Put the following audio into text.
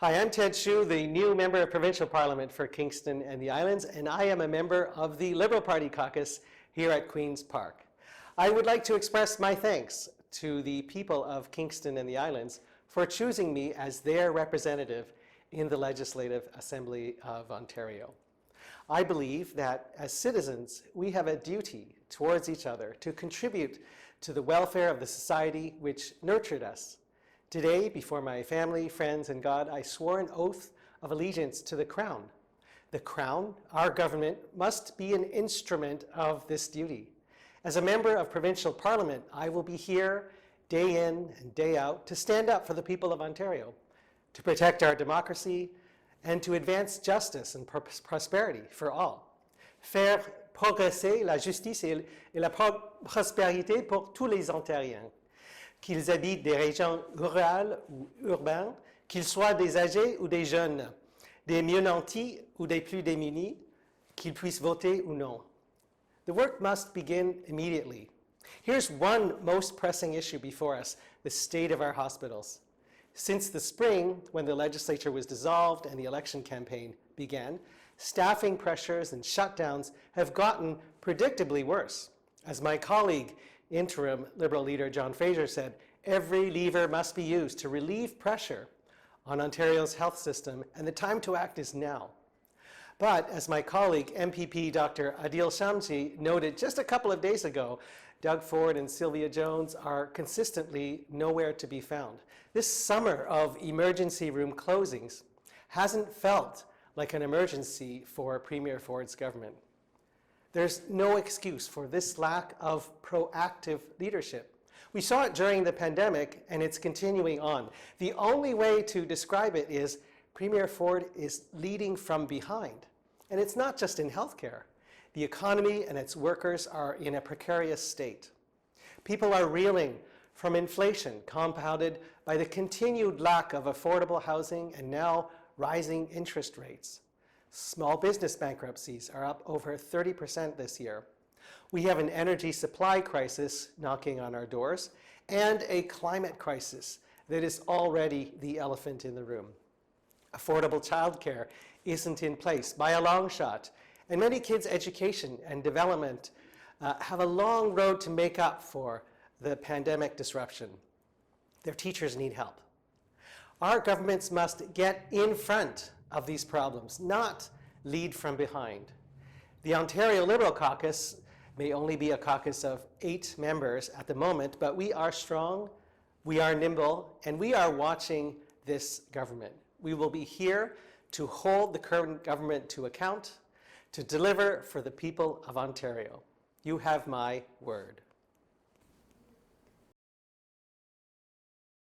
Hi, I'm Ted Hsu, the new member of Provincial Parliament for Kingston and the Islands, and I am a member of the Liberal Party caucus here at Queen's Park. I would like to express my thanks to the people of Kingston and the Islands for choosing me as their representative in the Legislative Assembly of Ontario. I believe that as citizens, we have a duty towards each other to contribute to the welfare of the society which nurtured us. Today, before my family, friends, and God, I swore an oath of allegiance to the Crown. The Crown, our government, must be an instrument of this duty. As a member of Provincial Parliament, I will be here day in and day out to stand up for the people of Ontario, to protect our democracy, and to advance justice and prosperity for all. Faire progresser la justice et la prospérité pour tous les Ontariens, qu'ils habitent des régions rurales ou urbaines, qu'ils soient des âgés ou des jeunes, des mieux nantis ou des plus démunis, qu'ils puissent voter ou non. The work must begin immediately. Here's one most pressing issue before us, the state of our hospitals. Since the spring, when the legislature was dissolved and the election campaign began, staffing pressures and shutdowns have gotten predictably worse. As my colleague, interim Liberal leader John Fraser said, every lever must be used to relieve pressure on Ontario's health system, and the time to act is now. But as my colleague, MPP Dr. Adil Shamsi noted just a couple of days ago, Doug Ford and Sylvia Jones are consistently nowhere to be found. This summer of emergency room closings hasn't felt like an emergency for Premier Ford's government. There's no excuse for this lack of proactive leadership. We saw it during the pandemic, and it's continuing on. The only way to describe it is Premier Ford is leading from behind. And it's not just in healthcare. The economy and its workers are in a precarious state. People are reeling from inflation compounded by the continued lack of affordable housing and now rising interest rates. Small business bankruptcies are up over 30% this year. We have an energy supply crisis knocking on our doors and a climate crisis that is already the elephant in the room. Affordable childcare isn't in place by a long shot, and many kids' education and development have a long road to make up for the pandemic disruption. Their teachers need help. Our governments must get in front of these problems, not lead from behind. The Ontario Liberal Caucus may only be a caucus of 8 members at the moment, but we are strong, we are nimble, and we are watching this government. We will be here to hold the current government to account, to deliver for the people of Ontario. You have my word.